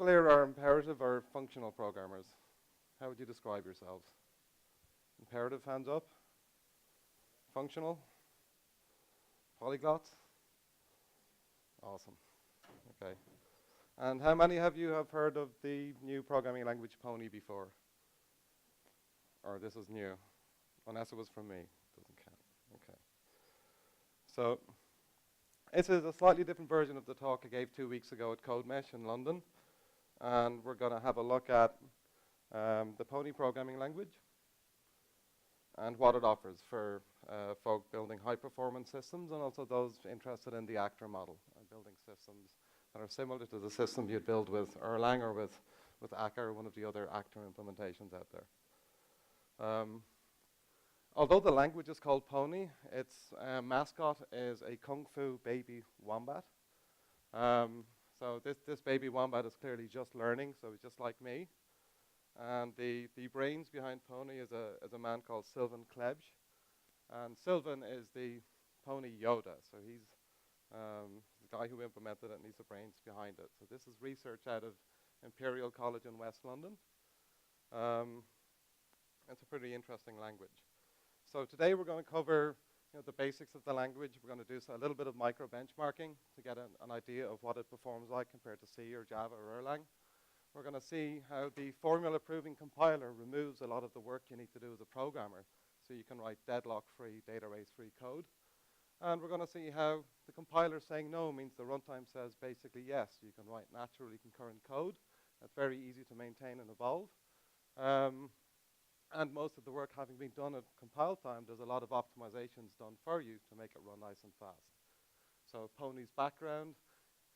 people here are imperative or functional programmers. How would you describe yourselves? Imperative, hands up. Functional? Polyglots? Awesome. Okay. And how many of you have heard of the new programming language Pony before? Or this is new? Unless it was from me. Doesn't count. Okay. So this is a slightly different version of the talk I gave 2 weeks ago at CodeMesh in London. And we're going to have a look at the Pony programming language and what it offers for folk building high-performance systems and also those interested in the actor model and building systems that are similar to the system you'd build with Erlang or with Akka or one of the other actor implementations out there. Although the language is called Pony, its mascot is a Kung Fu baby wombat. So this baby wombat is clearly just learning, so he's just like me. And the brains behind Pony is a man called Sylvan Basics. And Sylvan is the Pony Yoda, so he's the guy who implemented it and he's the brains behind it. So this is research out of Imperial College in West London. It's a pretty interesting language. So today we're going to cover the basics of the language. We're going to do a little bit of micro benchmarking to get an idea of what it performs like compared to C or Java or Erlang. We're going to see how the formula proving compiler removes a lot of the work you need to do as a programmer so you can write deadlock-free, data race-free code. And we're going to see how the compiler saying no means the runtime says basically yes. You can write naturally concurrent code. That's very easy to maintain and evolve. And most of the work having been done at compile time, there's a lot of optimizations done for you to make it run nice and fast. So Pony's background,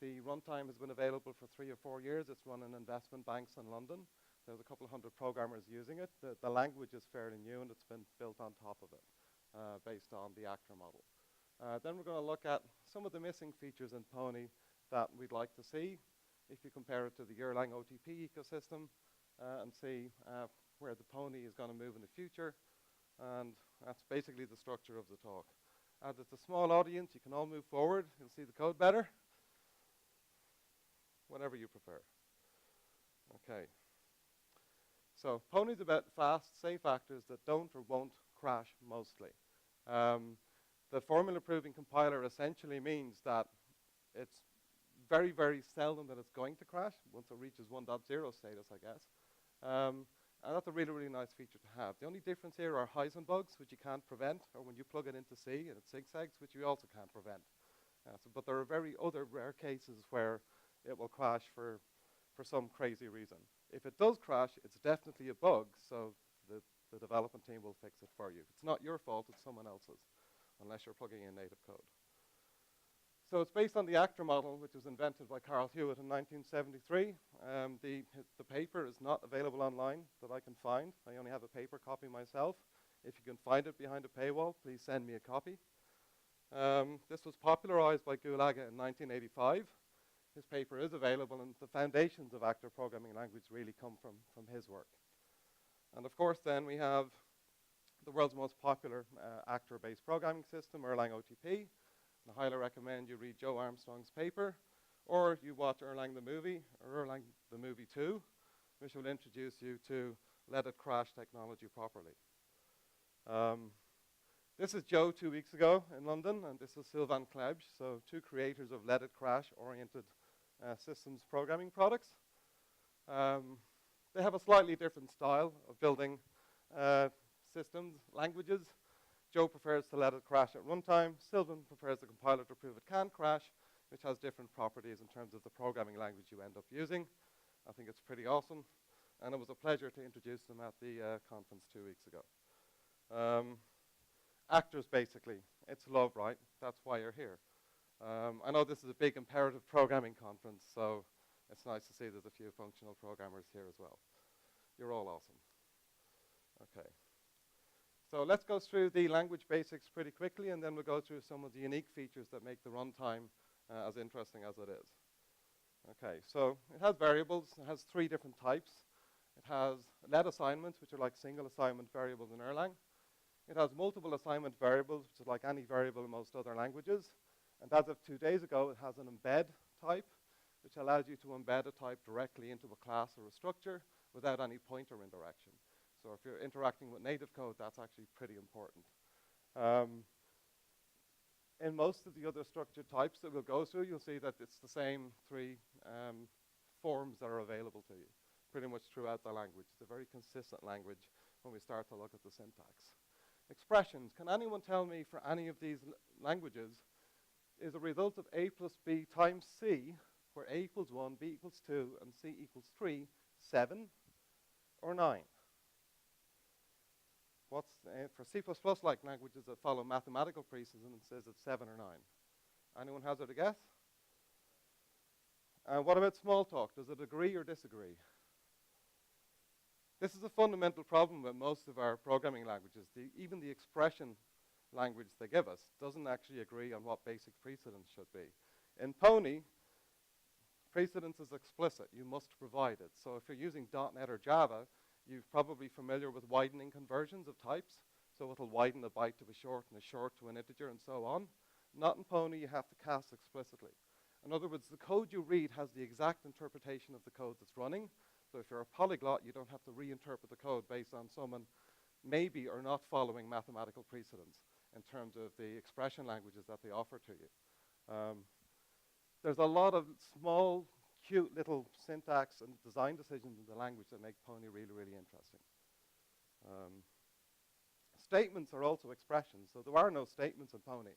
the runtime has been available for 3 or 4 years. It's run in investment banks in London. There's a couple hundred programmers using it. The language is fairly new and it's been built on top of it based on the actor model. Then we're going to look at some of the missing features in Pony that we'd like to see if you compare it to the Erlang OTP ecosystem and see where the Pony is going to move in the future. And that's basically the structure of the talk. As it's a small audience, you can all move forward. You'll see the code better. Whatever you prefer. Okay. So Pony's about fast, safe actors that don't or won't crash mostly. The formula proving compiler essentially means that it's very, very seldom that it's going to crash once it reaches 1.0 status, I guess. And that's a really, really nice feature to have. The only difference here are Heisenbugs, which you can't prevent, or when you plug it into C and it zigzags, which you also can't prevent. But there are very other rare cases where it will crash for some crazy reason. If it does crash, it's definitely a bug, so the development team will fix it for you. It's not your fault, it's someone else's, unless you're plugging in native code. So it's based on the actor model, which was invented by Carl Hewitt in 1973. The paper is not available online that I can find. I only have a paper copy myself. If you can find it behind a paywall, please send me a copy. This was popularized by Gulaga in 1985. His paper is available, and the foundations of actor programming language really come from his work. And of course, then we have the world's most popular actor-based programming system, Erlang OTP. I highly recommend you read Joe Armstrong's paper, or you watch Erlang the movie, or Erlang the movie 2, which will introduce you to let it crash technology properly. This is Joe 2 weeks ago in London, and this is Sylvan Basics, so 2 creators of let it crash-oriented systems programming products. They have a slightly different style of building systems, languages. Joe prefers to let it crash at runtime. Sylvan prefers the compiler to prove it can crash, which has different properties in terms of the programming language you end up using. I think it's pretty awesome. And it was a pleasure to introduce them at the conference 2 weeks ago. Actors, basically. It's love, right? That's why you're here. I know this is a big imperative programming conference, so it's nice to see there's a few functional programmers here as well. You're all awesome. Okay. So let's go through the language basics pretty quickly, and then we'll go through some of the unique features that make the runtime as interesting as it is. Okay, so it has variables. It has 3 different types. It has let assignments, which are like single assignment variables in Erlang. It has multiple assignment variables, which is like any variable in most other languages. And as of 2 days ago, it has an embed type, which allows you to embed a type directly into a class or a structure without any pointer indirection. So if you're interacting with native code, that's actually pretty important. In most of the other structured types that we'll go through, you'll see that it's the same three forms that are available to you pretty much throughout the language. It's a very consistent language when we start to look at the syntax. Expressions. Can anyone tell me for any of these languages, is a result of A plus B times C, where A equals 1, B equals 2, and C equals 3, 7 or 9? What's, for C++-like languages that follow mathematical precedence, says it's 7 or 9. Anyone hazard a guess? What about small talk? Does it agree or disagree? This is a fundamental problem with most of our programming languages. Even the expression language they give us doesn't actually agree on what basic precedence should be. In Pony, precedence is explicit. You must provide it. So if you're using .NET or Java, you're probably familiar with widening conversions of types. So it'll widen a byte to a short and a short to an integer and so on. Not in Pony, you have to cast explicitly. In other words, the code you read has the exact interpretation of the code that's running. So if you're a polyglot, you don't have to reinterpret the code based on someone maybe or not following mathematical precedence in terms of the expression languages that they offer to you. There's a lot of small, cute little syntax and design decisions in the language that make Pony really, really interesting. Statements are also expressions, so there are no statements in Pony.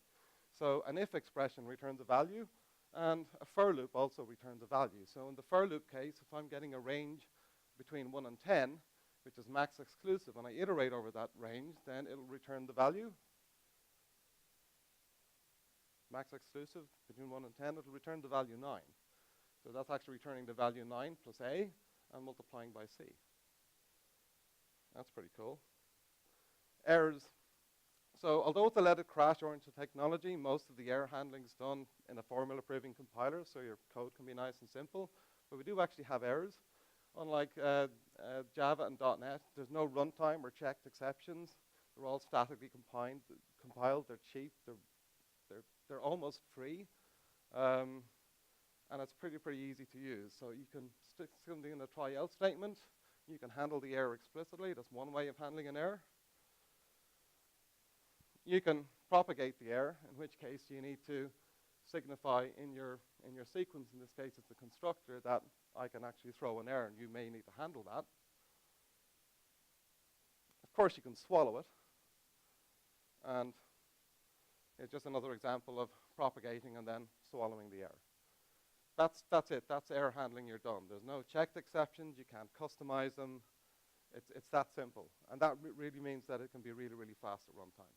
So an if expression returns a value, and a for loop also returns a value. So in the for loop case, if I'm getting a range between 1 and 10, which is max exclusive, and I iterate over that range, then it'll return the value. Max exclusive between 1 and 10, it'll return the value 9. So that's actually returning the value 9 plus A and multiplying by C. That's pretty cool. Errors. So although it's a let it crash-oriented technology, most of the error handling is done in a formula-proving compiler, so your code can be nice and simple. But we do actually have errors. Unlike Java and .NET, there's no runtime or checked exceptions. They're all statically compiled. They're cheap. They're almost free. And it's pretty easy to use. So you can stick something in a try-else statement. You can handle the error explicitly. That's one way of handling an error. You can propagate the error, in which case you need to signify in your sequence, in this case it's the constructor, that I can actually throw an error, and you may need to handle that. Of course, you can swallow it. And it's just another example of propagating and then swallowing the error. That's it. That's error handling. You're done. There's no checked exceptions. You can't customize them. It's that simple. And that really means that it can be really, really fast at runtime.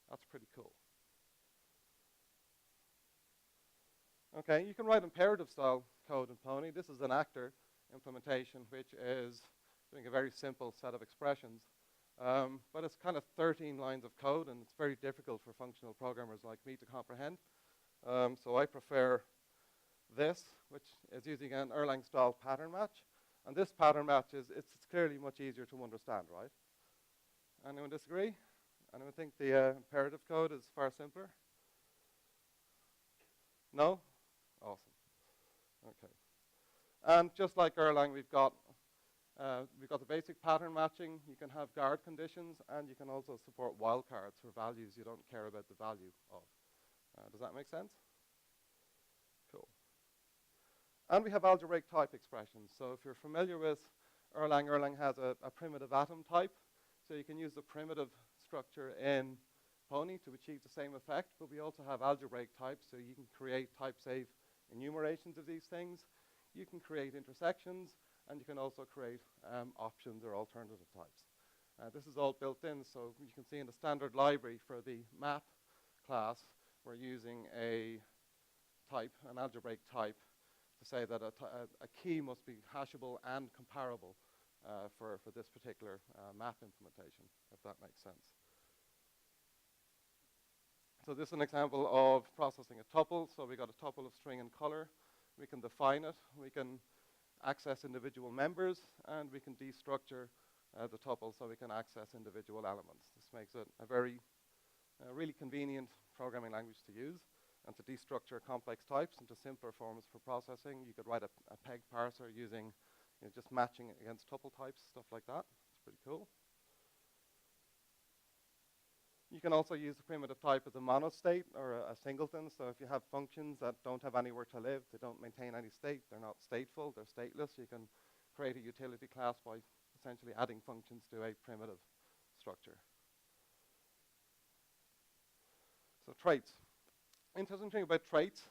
That's pretty cool. Okay, you can write imperative style code in Pony. This is an actor implementation, which is doing a very simple set of expressions. But it's kind of 13 lines of code, and it's very difficult for functional programmers like me to comprehend. So I prefer this, which is using an Erlang style pattern match. And this pattern match it's clearly much easier to understand, right? Anyone disagree? Anyone think the imperative code is far simpler? No? Awesome. Okay. And just like Erlang, we've got the basic pattern matching. You can have guard conditions, and you can also support wildcards for values you don't care about the value of. Does that make sense? Cool. And we have algebraic type expressions. So if you're familiar with Erlang, Erlang has a primitive atom type. So you can use the primitive structure in Pony to achieve the same effect, but we also have algebraic types, so you can create type-safe enumerations of these things. You can create intersections, and you can also create options or alternative types. This is all built in, so you can see in the standard library for the map class, we're using a type, an algebraic type, to say that a key must be hashable and comparable for this particular map implementation, if that makes sense. So this is an example of processing a tuple. So we got a tuple of string and color. We can define it. We can access individual members, and we can destructure the tuple so we can access individual elements. This makes it a very really convenient programming language to use. and to destructure complex types into simpler forms for processing. You could write a peg parser using just matching it against tuple types, stuff like that. It's pretty cool. You can also use the primitive type as a monostate or a singleton. So if you have functions that don't have anywhere to live, they don't maintain any state, they're not stateful, they're stateless, you can create a utility class by essentially adding functions to a primitive structure. So traits. Interesting thing about traits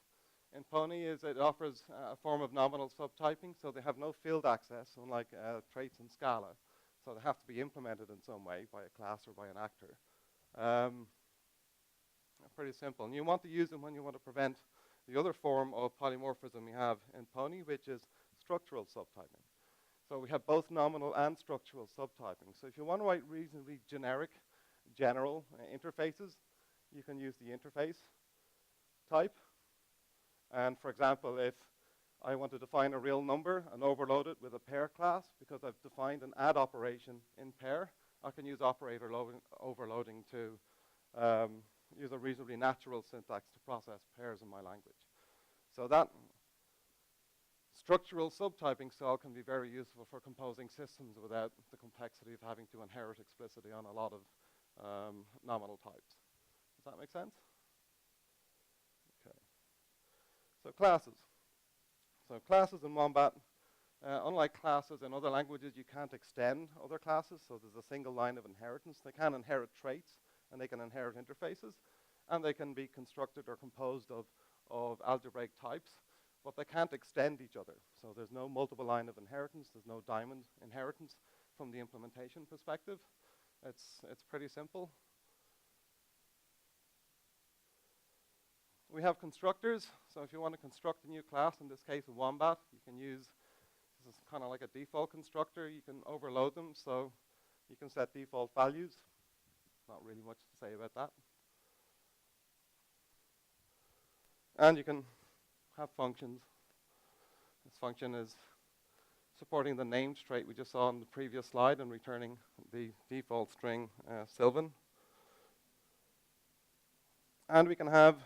in Pony is it offers a form of nominal subtyping, so they have no field access, unlike traits in Scala. So they have to be implemented in some way by a class or by an actor. Pretty simple. And you want to use them when you want to prevent the other form of polymorphism we have in Pony, which is structural subtyping. So we have both nominal and structural subtyping. So if you want to write reasonably general interfaces, you can use the interface type. And for example, if I want to define a real number and overload it with a pair class, because I've defined an add operation in pair, I can use operator overloading to use a reasonably natural syntax to process pairs in my language. So that structural subtyping style can be very useful for composing systems without the complexity of having to inherit explicitly on a lot of nominal types. Does that make sense? Okay. So classes. So classes in Wombat, unlike classes in other languages, you can't extend other classes, so there's a single line of inheritance. They can inherit traits, and they can inherit interfaces, and they can be constructed or composed of algebraic types, but they can't extend each other. So there's no multiple line of inheritance, there's no diamond inheritance from the implementation perspective. It's pretty simple. We have constructors, so if you want to construct a new class, in this case a Wombat, you can use, this is kind of like a default constructor, you can overload them, so you can set default values. Not really much to say about that. And you can have functions. This function is supporting the named trait we just saw on the previous slide and returning the default string Sylvan. And we can have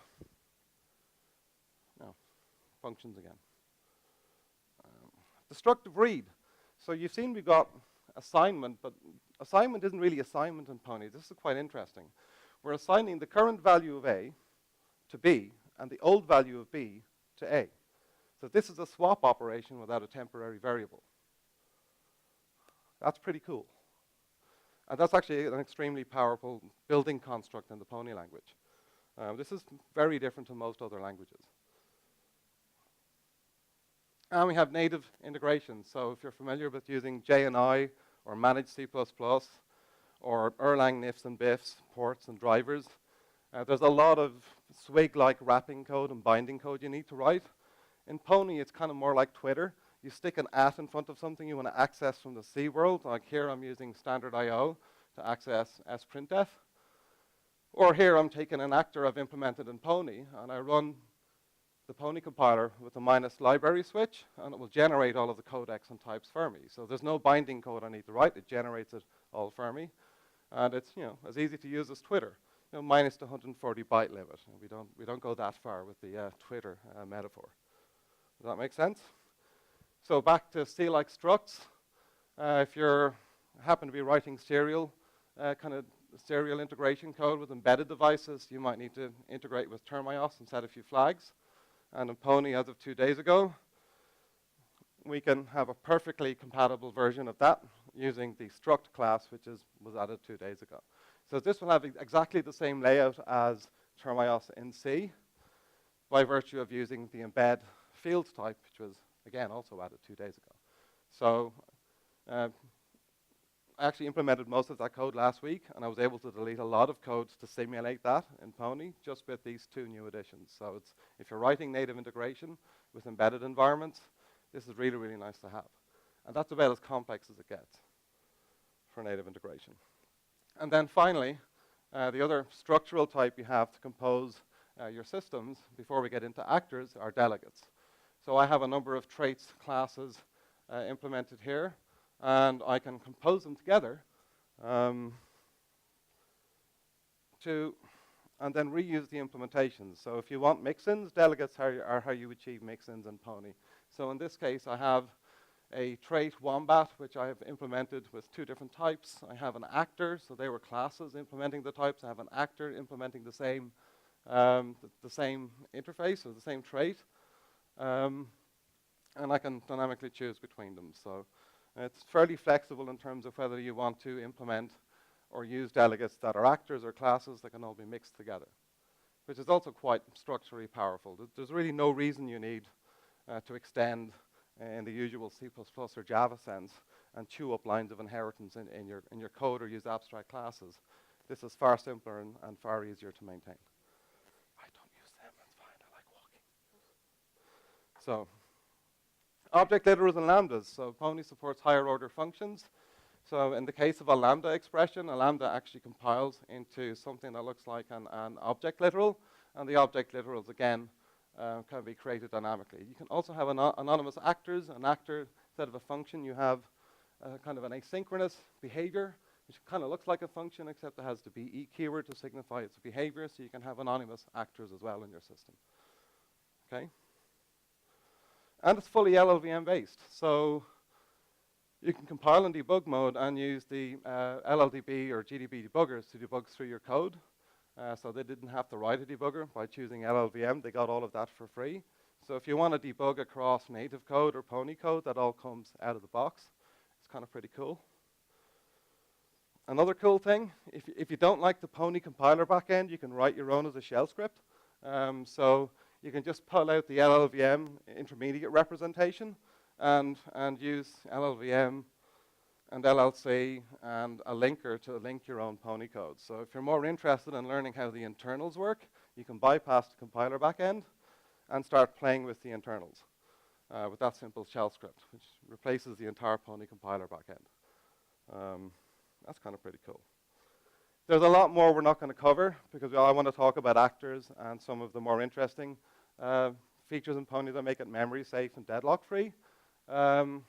functions again. Destructive read. So you've seen we've got assignment, but assignment isn't really assignment in Pony. This is quite interesting. We're assigning the current value of A to B and the old value of B to A. So this is a swap operation without a temporary variable. That's pretty cool. And that's actually an extremely powerful building construct in the Pony language. This is very different to most other languages. And we have native integration. So if you're familiar with using JNI or managed C++ or Erlang NIFs and BIFs, ports and drivers, there's a lot of swig-like wrapping code and binding code you need to write. In Pony, it's kind of more like Twitter. You stick an @ in front of something you want to access from the C world. Like here, I'm using standard IO to access sprintf. Or here, I'm taking an actor I've implemented in Pony, and I run the Pony compiler with a -library switch, and it will generate all of the codecs and types for me. So there's no binding code I need to write. It generates it all for me. And it's as easy to use as Twitter, minus the 140 byte limit. And we don't go that far with the Twitter metaphor. Does that make sense? So back to C-like structs. If you happen to be writing serial integration code with embedded devices, you might need to integrate with Termios and set a few flags. And in Pony, as of 2 days ago, we can have a perfectly compatible version of that using the struct class, which was added 2 days ago. So this will have exactly the same layout as Termios in C by virtue of using the embed field type, which was, again, also added 2 days ago. So I actually implemented most of that code last week, and I was able to delete a lot of code to simulate that in Pony just with these 2 new additions. So if you're writing native integration with embedded environments, this is really, really nice to have. And that's about as complex as it gets for native integration. And then finally, the other structural type you have to compose your systems before we get into actors are delegates. So I have a number of traits classes implemented here, and I can compose them together to and then reuse the implementations. So if you want mix-ins, delegates are how you achieve mix-ins in Pony. So in this case, I have a trait wombat, which I have implemented with 2 different types. I have an actor, so they were classes implementing the types. I have an actor implementing the same interface or the same trait. And I can dynamically choose between them. So it's fairly flexible in terms of whether you want to implement or use delegates that are actors or classes that can all be mixed together, which is also quite structurally powerful. There's really no reason you need to extend in the usual C++ or Java sense and chew up lines of inheritance in your code or use abstract classes. This is far simpler and far easier to maintain. I don't use them, that's fine, I like walking. So, object literals and lambdas. So Pony supports higher order functions. So in the case of a lambda expression, a lambda actually compiles into something that looks like an object literal, and the object literals, again, can be created dynamically. You can also have anonymous actors. An actor, instead of a function, you have kind of an asynchronous behavior, which kind of looks like a function, except it has the BE keyword to signify its behavior, so you can have anonymous actors as well in your system. Okay? And it's fully LLVM based. So you can compile in debug mode and use the LLDB or GDB debuggers to debug through your code. So they didn't have to write a debugger by choosing LLVM. They got all of that for free. So if you want to debug across native code or Pony code, that all comes out of the box. It's kind of pretty cool. Another cool thing, if you don't like the Pony compiler backend, you can write your own as a shell script. So you can just pull out the LLVM intermediate representation and use LLVM and LLC and a linker to link your own Pony code. So if you're more interested in learning how the internals work, you can bypass the compiler backend and start playing with the internals with that simple shell script, which replaces the entire Pony compiler backend. That's kind of pretty cool. There's a lot more we're not going to cover because I want to talk about actors and some of the more interesting features in Pony that make it memory safe and deadlock free. And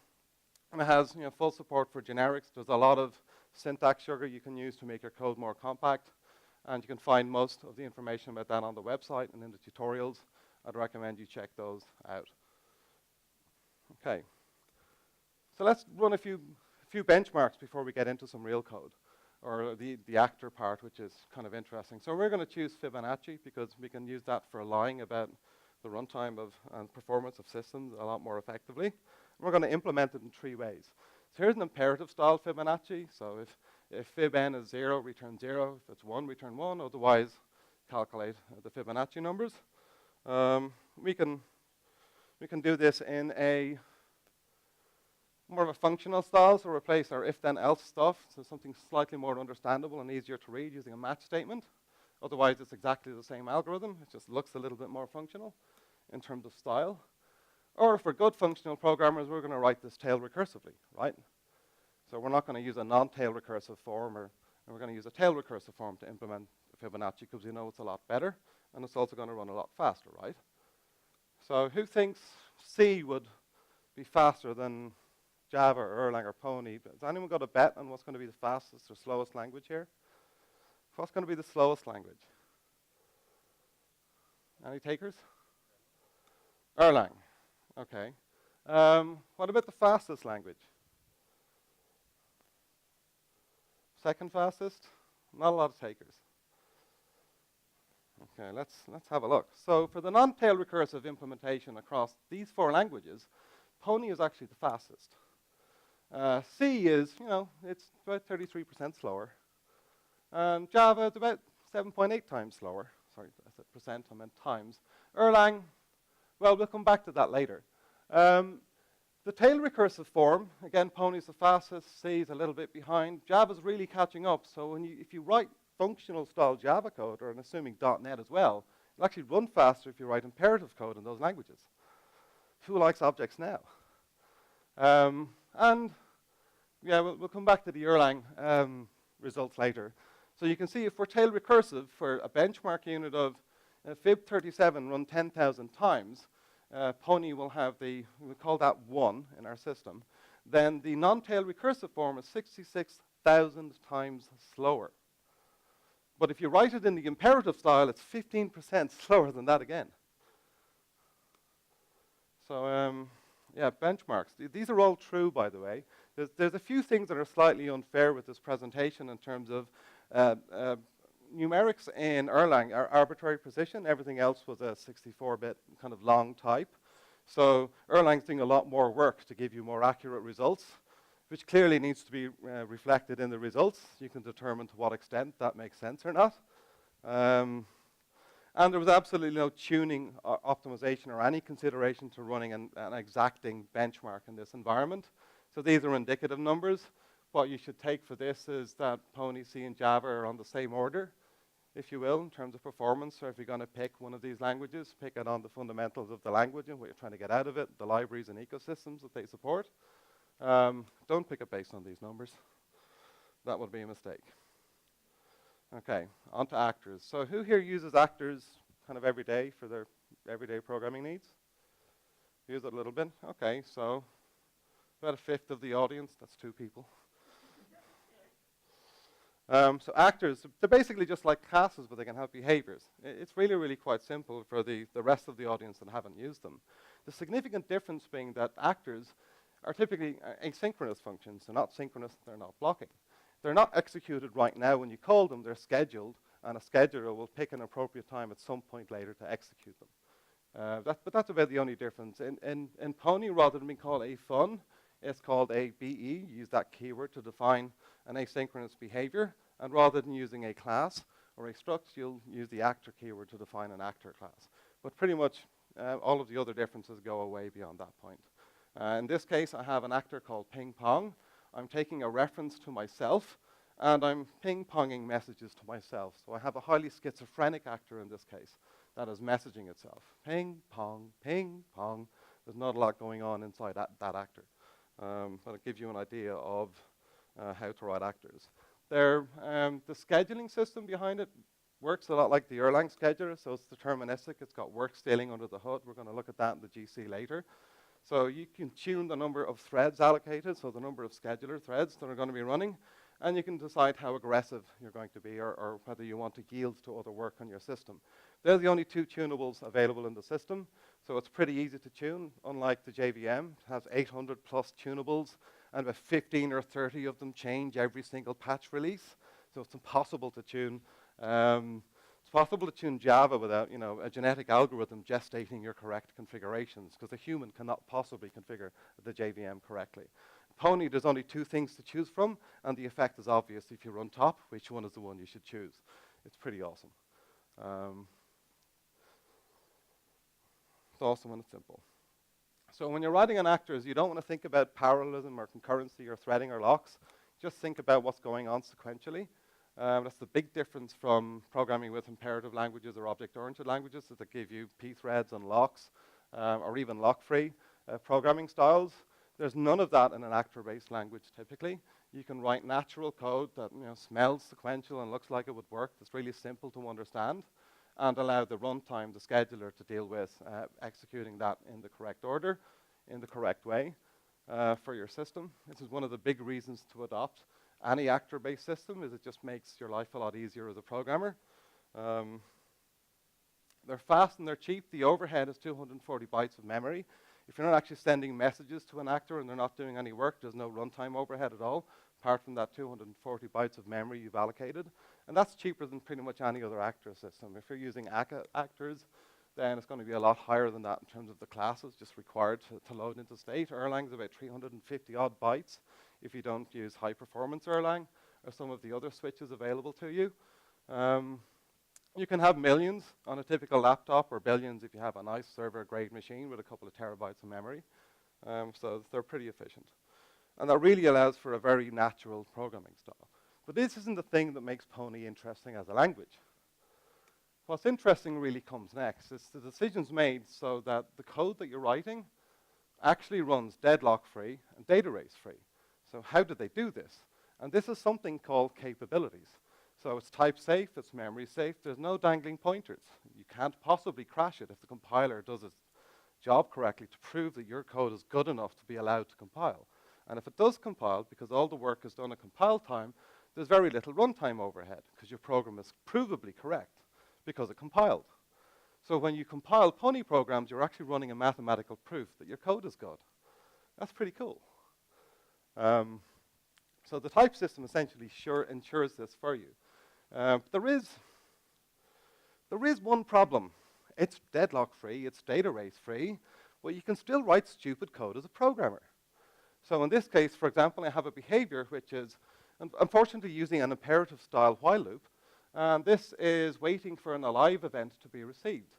it has full support for generics. There's a lot of syntax sugar you can use to make your code more compact. And you can find most of the information about that on the website and in the tutorials. I'd recommend you check those out. Okay. So let's run a few benchmarks before we get into some real code, or the actor part, which is kind of interesting. So we're going to choose Fibonacci because we can use that for lying about the runtime and performance of systems a lot more effectively. We're going to implement it in 3 ways. So here's an imperative style Fibonacci. So if fib n is 0, return 0. If it's 1, return 1. Otherwise, calculate the Fibonacci numbers. We can do this in a more of a functional style, so replace our if-then-else stuff, so something slightly more understandable and easier to read using a match statement. Otherwise, it's exactly the same algorithm. It just looks a little bit more functional in terms of style. Or if we're good functional programmers, we're going to write this tail recursively, right? So we're not going to use a non-tail recursive form, and we're going to use a tail recursive form to implement Fibonacci because we know it's a lot better, and it's also going to run a lot faster, right? So who thinks C would be faster than Java or Erlang or Pony? Has anyone got a bet on what's going to be the fastest or slowest language here? What's going to be the slowest language? Any takers? Erlang. Okay. What about the fastest language? Second fastest? Not a lot of takers. Okay, let's have a look. So for the non-tail recursive implementation across these 4 languages, Pony is actually the fastest. C is, it's about 33% slower. Java is about 7.8 times slower. Sorry, I said percent, I meant times. Erlang, well, we'll come back to that later. The tail recursive form, again, Pony's the fastest, C is a little bit behind. Java's really catching up, so if you write functional style Java code, or I'm assuming .NET as well, it'll actually run faster if you write imperative code in those languages. Who likes objects now? And yeah, we'll come back to the Erlang results later. So you can see if we're tail recursive for a benchmark unit of fib37 run 10,000 times, Pony will have we call that 1 in our system. Then the non-tail recursive form is 66,000 times slower. But if you write it in the imperative style, it's 15% slower than that again. So yeah, benchmarks. These are all true, by the way. There's a few things that are slightly unfair with this presentation in terms of numerics in Erlang are arbitrary precision. Everything else was a 64-bit kind of long type. So Erlang's doing a lot more work to give you more accurate results, which clearly needs to be reflected in the results. You can determine to what extent that makes sense or not. And there was absolutely no tuning or optimization or any consideration to running an exacting benchmark in this environment. So these are indicative numbers. What you should take for this is that Pony, C, and Java are on the same order, if you will, in terms of performance. So if you're going to pick one of these languages, pick it on the fundamentals of the language and what you're trying to get out of it, the libraries and ecosystems that they support. Don't pick it based on these numbers. That would be a mistake. Okay, on to actors. So who here uses actors kind of every day for their everyday programming needs? Use it a little bit? Okay, so about a fifth of the audience, that's 2 people. So actors, they're basically just like classes, but they can have behaviors. It's really, really quite simple for the rest of the audience that haven't used them. The significant difference being that actors are typically asynchronous functions. They're not synchronous, they're not blocking. They're not executed right now when you call them, they're scheduled, and a scheduler will pick an appropriate time at some point later to execute them. But that's about the only difference. In Pony, rather than being called a fun, it's called a BE. Use that keyword to define an asynchronous behavior. And rather than using a class or a struct, you'll use the actor keyword to define an actor class. But pretty much all of the other differences go away beyond that point. In this case, I have an actor called ping pong. I'm taking a reference to myself, and I'm ping-ponging messages to myself. So I have a highly schizophrenic actor in this case that is messaging itself. Ping, pong, ping, pong. There's not a lot going on inside that actor. But it gives you an idea of how to write actors. The scheduling system behind it works a lot like the Erlang scheduler, so it's deterministic. It's got work scaling under the hood. We're going to look at that in the GC later. So you can tune the number of threads allocated, so the number of scheduler threads that are going to be running, and you can decide how aggressive you're going to be or whether you want to yield to other work on your system. They're the only 2 tunables available in the system, so it's pretty easy to tune, unlike the JVM. It has 800 plus tunables, and about 15 or 30 of them change every single patch release, so it's impossible to tune. It's possible to tune Java without, a genetic algorithm gestating your correct configurations, because a human cannot possibly configure the JVM correctly. Pony, there's only 2 things to choose from, and the effect is obvious if you run top, which one is the one you should choose. It's pretty awesome. It's awesome and it's simple. So when you're writing on actors, you don't want to think about parallelism or concurrency or threading or locks. Just think about what's going on sequentially. That's the big difference from programming with imperative languages or object-oriented languages that give you p-threads and locks, or even lock-free programming styles. There's none of that in an actor-based language typically. You can write natural code that smells sequential and looks like it would work. It's really simple to understand, and allow the runtime, the scheduler, to deal with executing that in the correct order, in the correct way for your system. This is one of the big reasons to adopt any actor-based system, is it just makes your life a lot easier as a programmer. They're fast and they're cheap. The overhead is 240 bytes of memory. If you're not actually sending messages to an actor and they're not doing any work, there's no runtime overhead at all, apart from that 240 bytes of memory you've allocated. And that's cheaper than pretty much any other actor system. If you're using actors, then it's going to be a lot higher than that in terms of the classes just required to load into state. Erlang's about 350 odd bytes if you don't use high-performance Erlang or some of the other switches available to you. You can have millions on a typical laptop, or billions if you have a nice server-grade machine with a couple of terabytes of memory. So they're pretty efficient. And that really allows for a very natural programming style. But this isn't the thing that makes Pony interesting as a language. What's interesting really comes next. It's the decisions made so that the code that you're writing actually runs deadlock-free and data race-free. So how do they do this? And this is something called capabilities. So it's type safe, it's memory safe, there's no dangling pointers. You can't possibly crash it if the compiler does its job correctly to prove that your code is good enough to be allowed to compile. And if it does compile, because all the work is done at compile time, there's very little runtime overhead because your program is provably correct because it compiled. So when you compile Pony programs, you're actually running a mathematical proof that your code is good. That's pretty cool. So the type system essentially ensures this for you. There is one problem. It's deadlock-free, it's data race-free, but you can still write stupid code as a programmer. So in this case, for example, I have a behavior which is unfortunately using an imperative-style while loop, and this is waiting for an alive event to be received.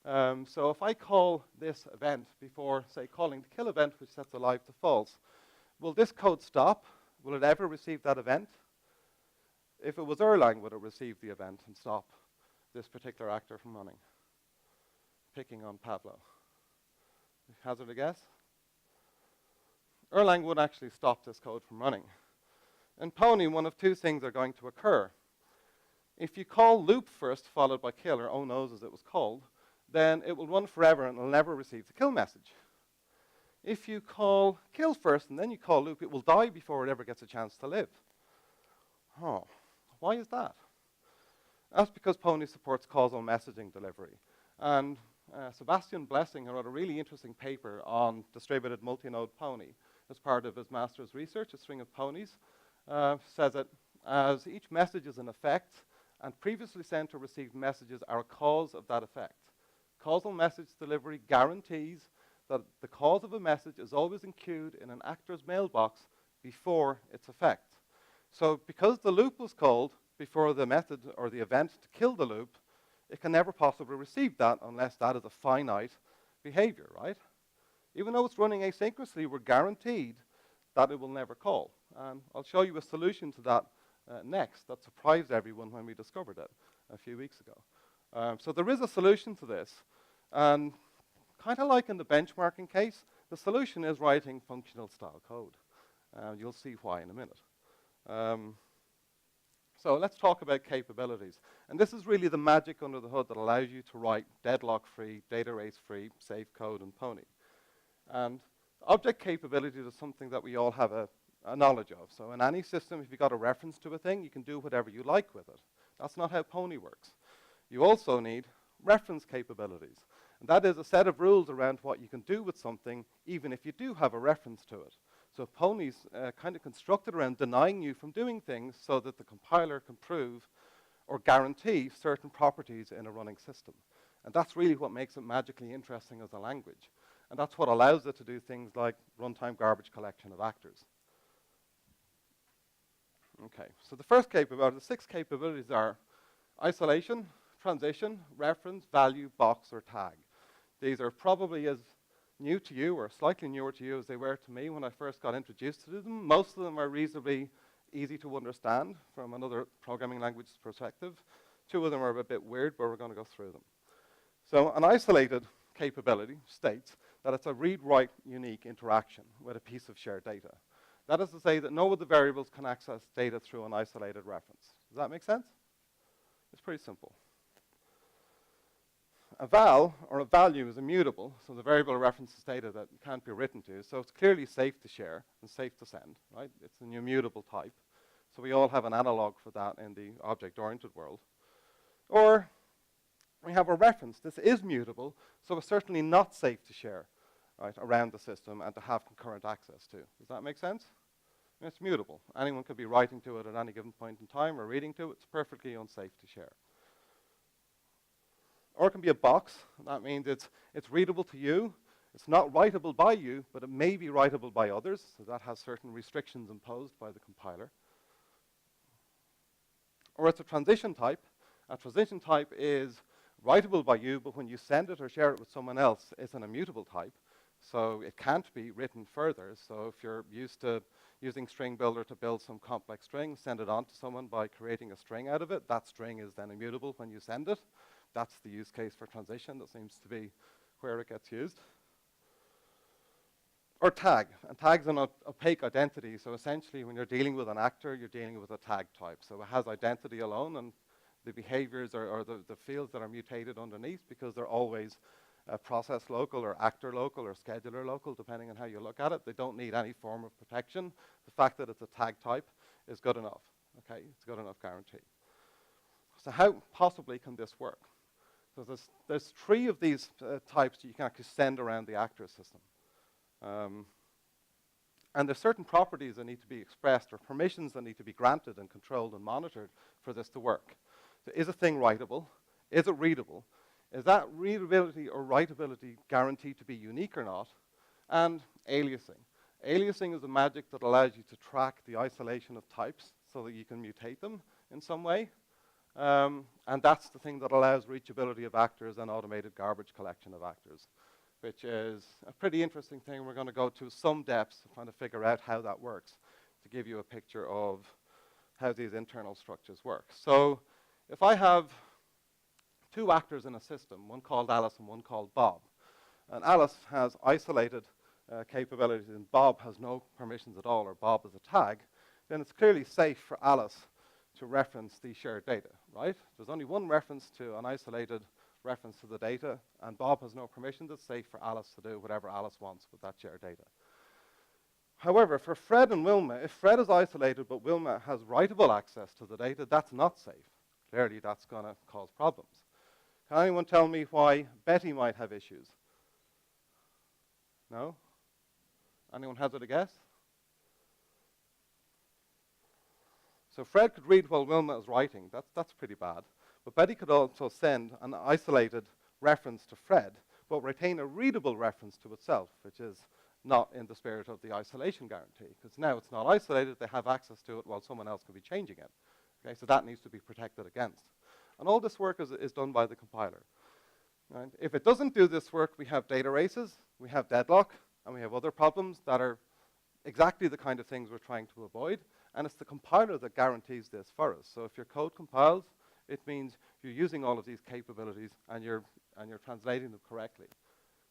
So if I call this event before, say, calling the kill event, which sets alive to false, will this code stop? Will it ever receive that event? If it was Erlang, would it receive the event and stop this particular actor from running? Picking on Pablo. Hazard a guess? Erlang would actually stop this code from running. In Pony, one of two things are going to occur. If you call loop first, followed by kill, or oh no's as it was called, then it will run forever and it will never receive the kill message. If you call kill first and then you call loop, it will die before it ever gets a chance to live. Oh, why is that? That's because Pony supports causal messaging delivery. And Sebastian Blessing wrote a really interesting paper on distributed multi-node Pony as part of his master's research, a string of ponies, says that as each message is an effect and previously sent or received messages are a cause of that effect. Causal message delivery guarantees that the cause of a message is always enqueued in an actor's mailbox before its effect. So because the loop was called before the method or the event to kill the loop, it can never possibly receive that unless that is a finite behavior, right? Even though it's running asynchronously, we're guaranteed that it will never call. And I'll show you a solution to that next that surprised everyone when we discovered it a few weeks ago. So there is a solution to this. And kind of like in the benchmarking case, the solution is writing functional style code. You'll see why in a minute. So let's talk about capabilities. And this is really the magic under the hood that allows you to write deadlock-free, data race-free, safe code in Pony. And object capabilities is something that we all have a knowledge of. So in any system, if you've got a reference to a thing, you can do whatever you like with it. That's not how Pony works. You also need reference capabilities. And that is a set of rules around what you can do with something, even if you do have a reference to it. So Pony's kind of constructed around denying you from doing things so that the compiler can prove or guarantee certain properties in a running system. And that's really what makes it magically interesting as a language. And that's what allows it to do things like runtime garbage collection of actors. Okay, so the first capability, the 6 capabilities are isolation, transition, reference, value, box, or tag. These are probably as new to you or slightly newer to you as they were to me when I first got introduced to them. Most of them are reasonably easy to understand from another programming language perspective. 2 of them are a bit weird, but we're going to go through them. So an isolated capability states that it's a read-write unique interaction with a piece of shared data. That is to say that no other variables can access data through an isolated reference. Does that make sense? It's pretty simple. A val, or a value, is immutable, so the variable references data that can't be written to, so it's clearly safe to share and safe to send, right? It's an immutable type. So we all have an analog for that in the object-oriented world. Or we have a reference. This is mutable, so it's certainly not safe to share, right, around the system and to have concurrent access to. Does that make sense? It's mutable. Anyone could be writing to it at any given point in time or reading to it. It's perfectly unsafe to share. Or it can be a box. That means it's readable to you. It's not writable by you, but it may be writable by others. So that has certain restrictions imposed by the compiler. Or it's a transition type. A transition type is writable by you, but when you send it or share it with someone else, it's an immutable type. So it can't be written further. So if you're used to using string builder to build some complex string, send it on to someone by creating a string out of it. That string is then immutable when you send it. That's the use case for transition. That seems to be where it gets used. Or tag. And tag's an opaque identity. So essentially, when you're dealing with an actor, you're dealing with a tag type. So it has identity alone, and the behaviors or the fields that are mutated underneath, because they're always process local or actor local or scheduler local, depending on how you look at it. They don't need any form of protection. The fact that it's a tag type is good enough. Okay, it's a good enough guarantee. So how possibly can this work? So there's three of these types that you can actually send around the actor system. And there's certain properties that need to be expressed or permissions that need to be granted and controlled and monitored for this to work. So is a thing writable? Is it readable? Is that readability or writability guaranteed to be unique or not? And aliasing. Aliasing is the magic that allows you to track the isolation of types so that you can mutate them in some way. And that's the thing that allows reachability of actors and automated garbage collection of actors, which is a pretty interesting thing. We're going to go to some depths trying to figure out how that works to give you a picture of how these internal structures work. So if I have two actors in a system, one called Alice and one called Bob, and Alice has isolated capabilities and Bob has no permissions at all, or Bob is a tag, then it's clearly safe for Alice to reference the shared data, right? There's only one reference to an isolated reference to the data, and Bob has no permissions. It's safe for Alice to do whatever Alice wants with that shared data. However, for Fred and Wilma, if Fred is isolated but Wilma has writable access to the data, that's not safe. Clearly, that's going to cause problems. Can anyone tell me why Betty might have issues? No? Anyone hazard a guess? So Fred could read while Wilma is writing. That's pretty bad. But Betty could also send an isolated reference to Fred, but retain a readable reference to itself, which is not in the spirit of the isolation guarantee, because now it's not isolated, they have access to it while someone else could be changing it. Okay, so that needs to be protected against. And all this work is done by the compiler. Right? If it doesn't do this work, we have data races, we have deadlock, and we have other problems that are exactly the kind of things we're trying to avoid. And it's the compiler that guarantees this for us. So if your code compiles, it means you're using all of these capabilities and you're translating them correctly.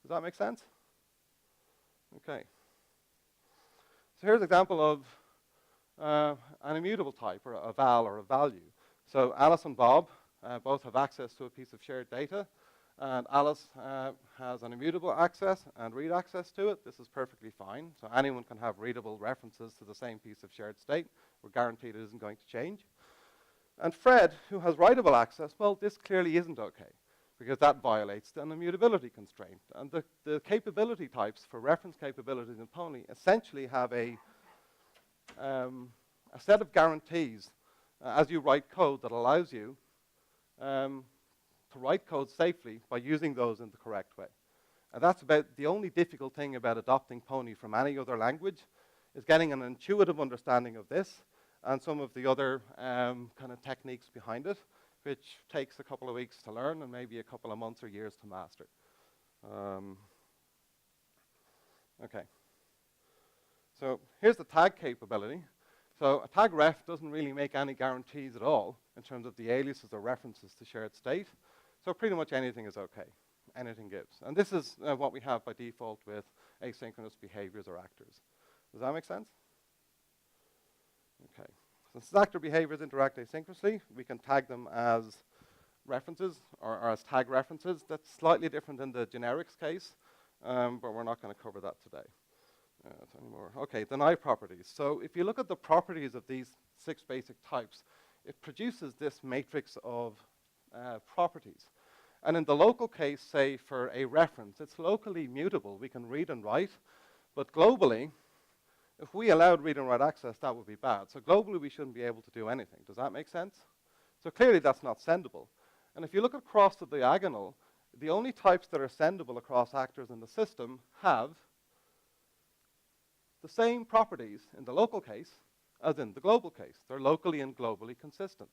Does that make sense? Okay. So here's an example of an immutable type, or a val, or a value. So Alice and Bob both have access to a piece of shared data. And Alice has an immutable access and read access to it. This is perfectly fine. So anyone can have readable references to the same piece of shared state. We're guaranteed it isn't going to change. And Fred, who has writable access, well, this clearly isn't okay, because that violates an immutability constraint. And the capability types for reference capabilities in Pony essentially have a set of guarantees as you write code that allows you to write code safely by using those in the correct way. And that's about the only difficult thing about adopting Pony from any other language, is getting an intuitive understanding of this and some of the other kind of techniques behind it, which takes a couple of weeks to learn and maybe a couple of months or years to master. Okay. So here's the tag capability. So a tag ref doesn't really make any guarantees at all in terms of the aliases or references to shared state. So pretty much anything is okay. Anything gives. And this is what we have by default with asynchronous behaviors or actors. Does that make sense? Okay. Since actor behaviors interact asynchronously, we can tag them as references or as tag references. That's slightly different in the generics case, but we're not going to cover that today. Anymore. Okay, deny properties. So if you look at the properties of these 6 basic types, it produces this matrix of properties. And in the local case, say for a reference, it's locally mutable. We can read and write, but globally, if we allowed read and write access, that would be bad. So globally, we shouldn't be able to do anything. Does that make sense? So clearly, that's not sendable. And if you look across the diagonal, the only types that are sendable across actors in the system have the same properties in the local case as in the global case. They're locally and globally consistent.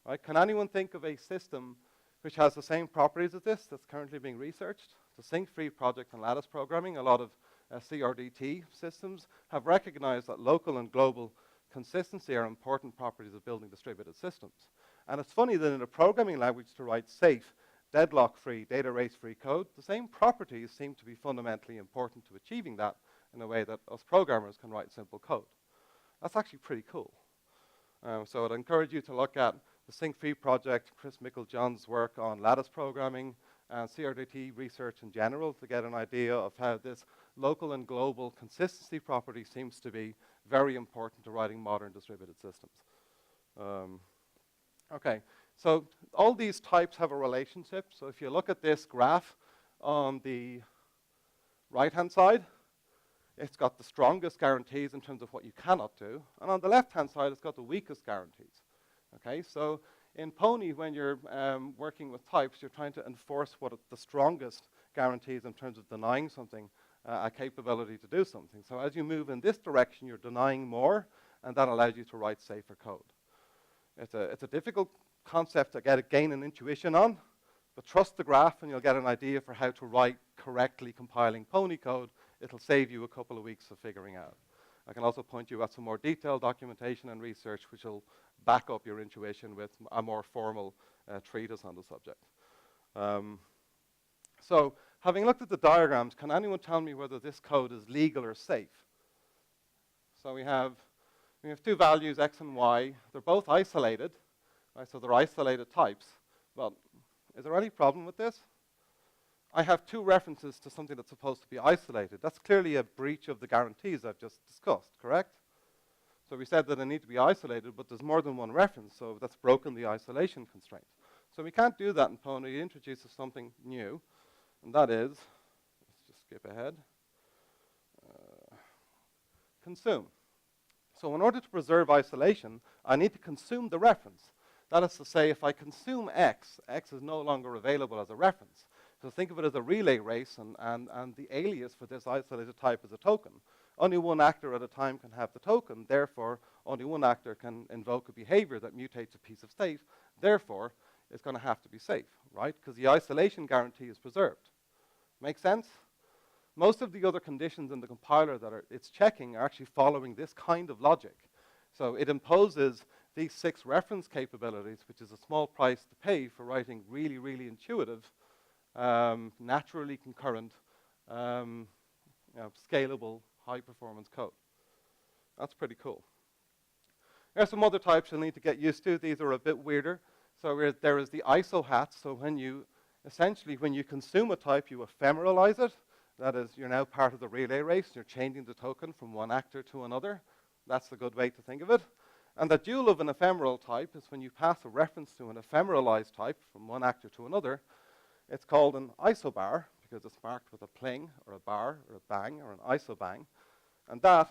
Right? Can anyone think of a system which has the same properties as this that's currently being researched? The sync-free project in lattice programming, a lot of CRDT systems have recognized that local and global consistency are important properties of building distributed systems. And it's funny that in a programming language to write safe, deadlock-free, data race-free code, the same properties seem to be fundamentally important to achieving that in a way that us programmers can write simple code. That's actually pretty cool. So I'd encourage you to look at the sync-free project, Chris Mickle-John's work on lattice programming, and CRDT research in general to get an idea of how this local and global consistency property seems to be very important to writing modern distributed systems. Okay, so all these types have a relationship. So if you look at this graph on the right-hand side, it's got the strongest guarantees in terms of what you cannot do. And on the left-hand side, it's got the weakest guarantees. Okay, so in Pony, when you're working with types, you're trying to enforce what the strongest guarantees in terms of denying something, a capability to do something. So as you move in this direction, you're denying more, and that allows you to write safer code. It's a difficult concept to gain an intuition on, but trust the graph and you'll get an idea for how to write correctly compiling Pony code. It'll save you a couple of weeks of figuring out. I can also point you at some more detailed documentation and research which will back up your intuition with a more formal treatise on the subject. So having looked at the diagrams, can anyone tell me whether this code is legal or safe? So we have two values, x and y. They're both isolated, right? So they're isolated types. Well, is there any problem with this? I have two references to something that's supposed to be isolated. That's clearly a breach of the guarantees I've just discussed, correct? So we said that they need to be isolated, but there's more than one reference, so that's broken the isolation constraint. So we can't do that in Pony. It introduces something new, and that is, let's just skip ahead, consume. So in order to preserve isolation, I need to consume the reference. That is to say, if I consume x, x is no longer available as a reference. So think of it as a relay race, and the alias for this isolated type is a token. Only one actor at a time can have the token. Therefore, only one actor can invoke a behavior that mutates a piece of state. Therefore, it's going to have to be safe, right? Because the isolation guarantee is preserved. Make sense? Most of the other conditions in the compiler that it's checking are actually following this kind of logic. So it imposes these 6 reference capabilities, which is a small price to pay for writing really, really intuitive, naturally concurrent, scalable, high-performance code. That's pretty cool. There are some other types you'll need to get used to. These are a bit weirder. So there is the ISO hat. So when you consume a type, you ephemeralize it. That is, you're now part of the relay race. You're changing the token from one actor to another. That's a good way to think of it. And the dual of an ephemeral type is when you pass a reference to an ephemeralized type from one actor to another. It's called an isobar because it's marked with a pling or a bar or a bang or an isobang. And that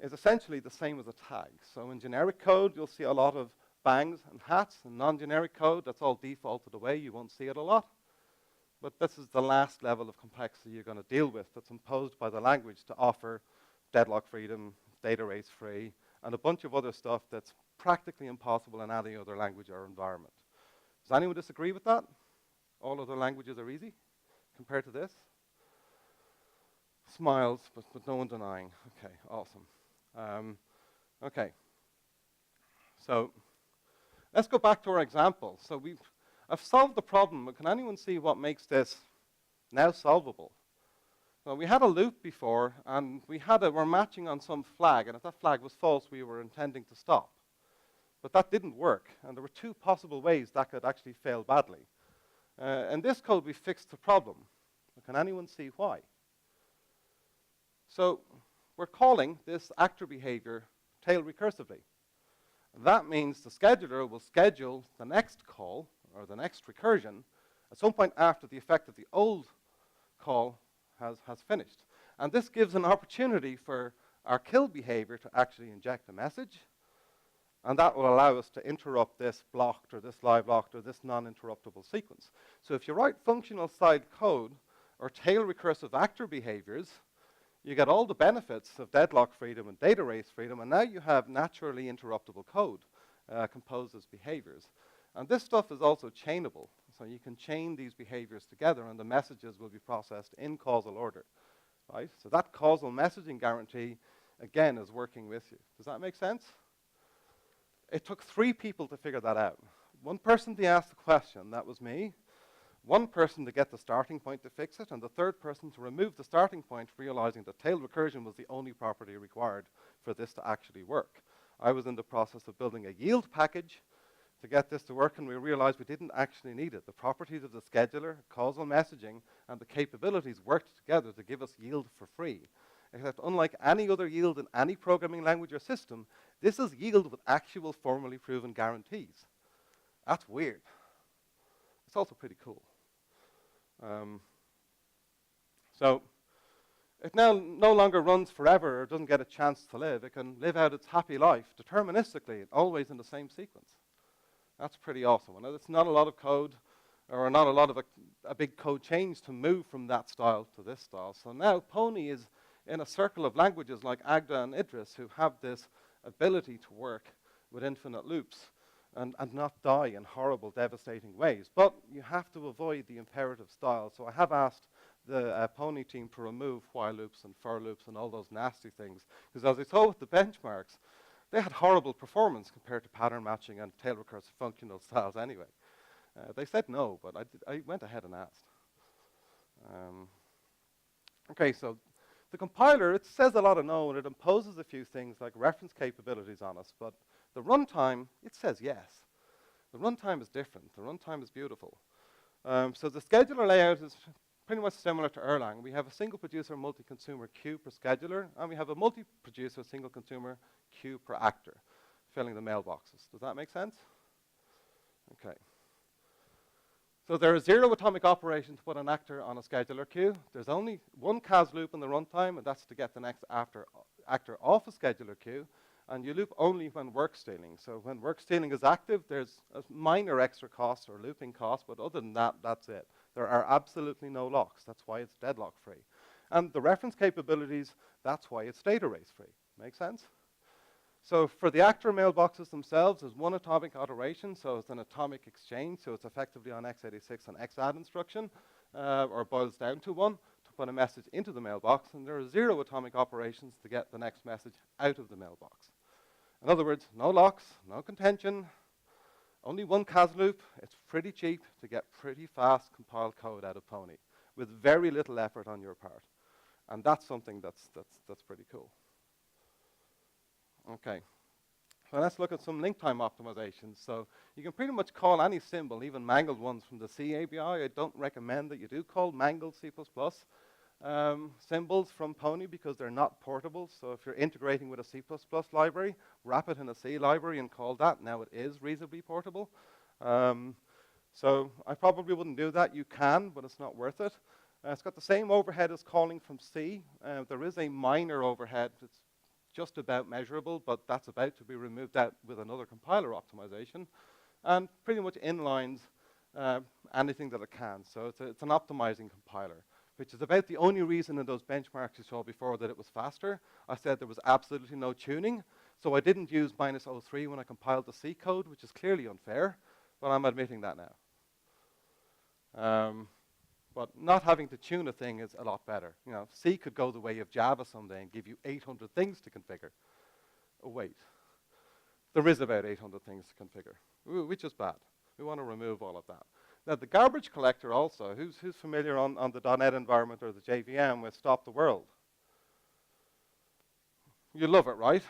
is essentially the same as a tag. So in generic code, you'll see a lot of bangs and hats. In non-generic code, that's all defaulted away. You won't see it a lot. But this is the last level of complexity you're going to deal with that's imposed by the language to offer deadlock freedom, data race free, and a bunch of other stuff that's practically impossible in any other language or environment. Does anyone disagree with that? All other languages are easy compared to this? Smiles, but no one denying. Okay, awesome. Okay, so let's go back to our example. So I've solved the problem, but can anyone see what makes this now solvable? Well, we had a loop before, and we're matching on some flag, and if that flag was false, we were intending to stop. But that didn't work, and there were 2 possible ways that could actually fail badly. In this code, we fixed the problem. Can anyone see why? So we're calling this actor behavior tail recursively. That means the scheduler will schedule the next call, or the next recursion, at some point after the effect of the old call has finished. And this gives an opportunity for our kill behavior to actually inject a message, and that will allow us to interrupt this blocked or this live locked or this non-interruptible sequence. So if you write functional side code or tail recursive actor behaviors, you get all the benefits of deadlock freedom and data race freedom, and now you have naturally interruptible code composed as behaviors. And this stuff is also chainable, so you can chain these behaviors together, and the messages will be processed in causal order, right? So that causal messaging guarantee, again, is working with you. Does that make sense? It took 3 people to figure that out. One person to ask the question, that was me. One person to get the starting point to fix it, and the third person to remove the starting point, realizing that tail recursion was the only property required for this to actually work. I was in the process of building a yield package to get this to work, and we realized we didn't actually need it. The properties of the scheduler, causal messaging, and the capabilities worked together to give us yield for free. Except unlike any other yield in any programming language or system, This is yield with actual formally proven guarantees. That's weird. It's also pretty cool. So it now no longer runs forever or doesn't get a chance to live. It can live out its happy life deterministically, always in the same sequence. That's pretty awesome. And it's not a lot of code, or not a lot of a big code change to move from that style to this style. So now Pony is in a circle of languages like Agda and Idris who have this ability to work with infinite loops and not die in horrible, devastating ways. But you have to avoid the imperative style. So I have asked the Pony team to remove while loops and for loops and all those nasty things. Because as I saw with the benchmarks, they had horrible performance compared to pattern matching and tail recursive functional styles anyway. They said no, but I went ahead and asked. Okay, so the compiler, it says a lot of no, and it imposes a few things like reference capabilities on us, but the runtime, it says yes. The runtime is different. The runtime is beautiful. So the scheduler layout is pretty much similar to Erlang. We have a single producer multi-consumer queue per scheduler, and we have a multi-producer single consumer queue per actor, filling the mailboxes. Does that make sense? Okay. So there are 0 atomic operations to put an actor on a scheduler queue. There's only one CAS loop in the runtime, and that's to get the next actor off a scheduler queue. And you loop only when work stealing. So when work stealing is active, there's a minor extra cost or looping cost, but other than that, that's it. There are absolutely no locks. That's why it's deadlock free. And the reference capabilities, that's why it's data race free. Make sense? So for the actor mailboxes themselves, there's one atomic iteration, so it's an atomic exchange, so it's effectively on x86 an XAdd instruction, or boils down to one, to put a message into the mailbox, and there are 0 atomic operations to get the next message out of the mailbox. In other words, no locks, no contention, only one CAS loop. It's pretty cheap to get pretty fast compiled code out of Pony, with very little effort on your part. And that's something that's pretty cool. Okay, so let's look at some Linktime optimizations. So you can pretty much call any symbol, even mangled ones from the C ABI. I don't recommend that you do call mangled C++ symbols from Pony because they're not portable. So if you're integrating with a C++ library, wrap it in a C library and call that. Now it is reasonably portable. So I probably wouldn't do that. You can, but it's not worth it. It's got the same overhead as calling from C. There is a minor overhead. It's just about measurable, but that's about to be removed out with another compiler optimization, and pretty much inlines anything that it can. So it's an optimizing compiler, which is about the only reason in those benchmarks you saw before that it was faster. I said there was absolutely no tuning, so I didn't use -03 when I compiled the C code, which is clearly unfair, but I'm admitting that now. But not having to tune a thing is a lot better. You know, C could go the way of Java someday and give you 800 things to configure. Oh, wait. There is about 800 things to configure, which is bad. We want to remove all of that. Now, the garbage collector also, who's familiar on the .NET environment or the JVM with Stop the World? You love it, right?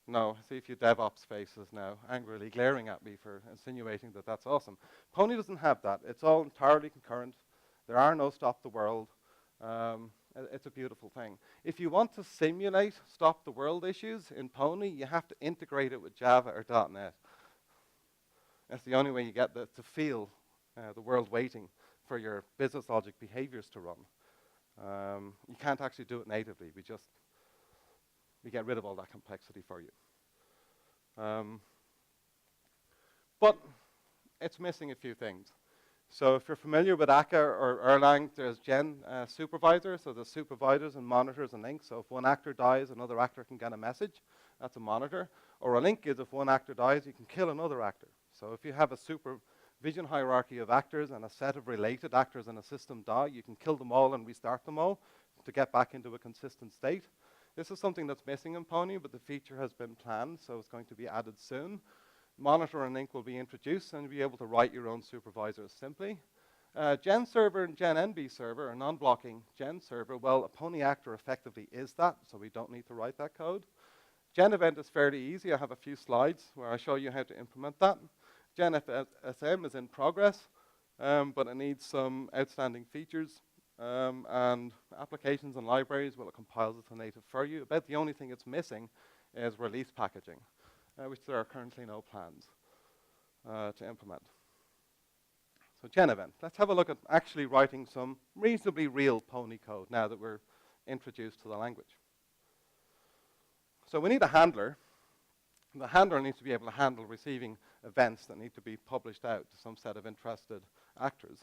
No, see if you DevOps faces now angrily glaring at me for insinuating that that's awesome. Pony doesn't have that. It's all entirely concurrent. There are no stop the world. It's a beautiful thing. If you want to simulate stop the world issues in Pony, you have to integrate it with Java or .NET. That's the only way you get to feel the world waiting for your business logic behaviors to run. You can't actually do it natively. We get rid of all that complexity for you. But it's missing a few things. So if you're familiar with Akka or Erlang, there's gen supervisor. So there's supervisors and monitors and links. So if one actor dies, another actor can get a message. That's a monitor. Or a link is if one actor dies, you can kill another actor. So if you have a supervision hierarchy of actors and a set of related actors in a system die, you can kill them all and restart them all to get back into a consistent state. This is something that's missing in Pony, but the feature has been planned, so it's going to be added soon. Monitor and link will be introduced, and you'll be able to write your own supervisors simply. Gen server and Gen NB server, a non-blocking Gen server, well, a Pony actor effectively is that, so we don't need to write that code. Gen event is fairly easy. I have a few slides where I show you how to implement that. Gen SM is in progress, but it needs some outstanding features. And applications and libraries, well, it compiles it to native for you. About the only thing it's missing is release packaging, which there are currently no plans to implement. So gen event. Let's have a look at actually writing some reasonably real Pony code now that we're introduced to the language. So we need a handler. The handler needs to be able to handle receiving events that need to be published out to some set of interested actors.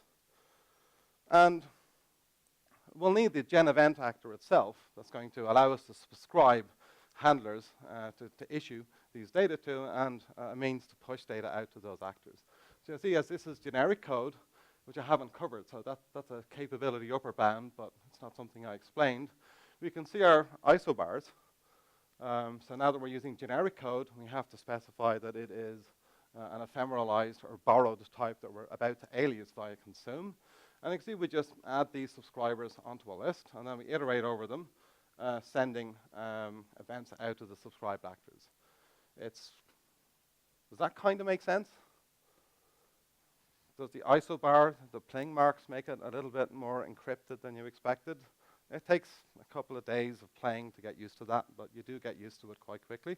And we'll need the gen event actor itself that's going to allow us to prescribe handlers to issue these data to, and a means to push data out to those actors. So you see, as this is generic code, which I haven't covered, so that's a capability upper bound, but it's not something I explained. We can see our isobars. So now that we're using generic code, we have to specify that it is an ephemeralized or borrowed type that we're about to alias via consume. And you can see we just add these subscribers onto a list, and then we iterate over them, sending events out to the subscribed actors. Does that kind of make sense? Does the isobar, the pling marks, make it a little bit more encrypted than you expected? It takes a couple of days of playing to get used to that, but you do get used to it quite quickly.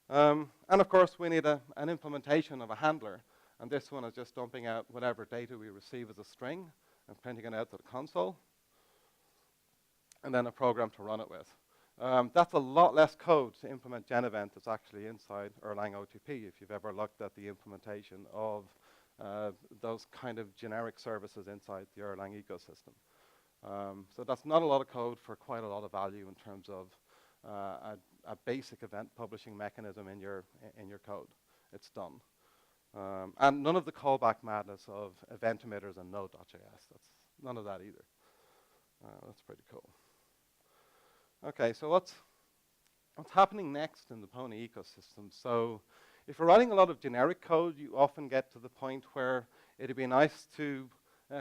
And of course, we need an implementation of a handler. And this one is just dumping out whatever data we receive as a string and printing it out to the console. And then a program to run it with. That's a lot less code to implement gen event that's actually inside Erlang OTP if you've ever looked at the implementation of those kind of generic services inside the Erlang ecosystem. So that's not a lot of code for quite a lot of value in terms of a basic event publishing mechanism in your code. It's done. And none of the callback madness of event emitters and node.js. That's none of that either. That's pretty cool. Okay, so what's happening next in the Pony ecosystem? So if you're writing a lot of generic code, you often get to the point where it'd be nice to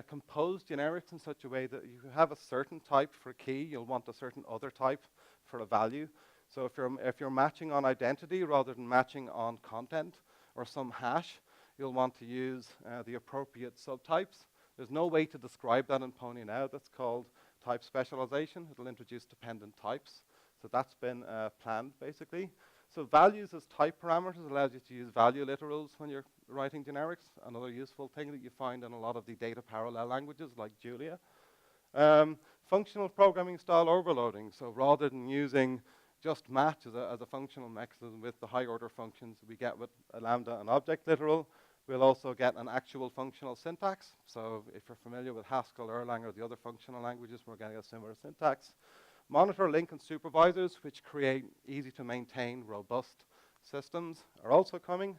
compose generics in such a way that you have a certain type for a key, you'll want a certain other type for a value. So if you're matching on identity rather than matching on content or some hash, you'll want to use the appropriate subtypes. There's no way to describe that in Pony now. That's called type specialization. It'll introduce dependent types. So that's been planned, basically. So values as type parameters allows you to use value literals when you're writing generics, another useful thing that you find in a lot of the data parallel languages like Julia. Functional programming style overloading. So rather than using just match as a functional mechanism with the high order functions we get with a lambda and object literal, we'll also get an actual functional syntax. So if you're familiar with Haskell, Erlang, or the other functional languages, we're getting a similar syntax. Monitor, link, and supervisors, which create easy-to-maintain, robust systems, are also coming.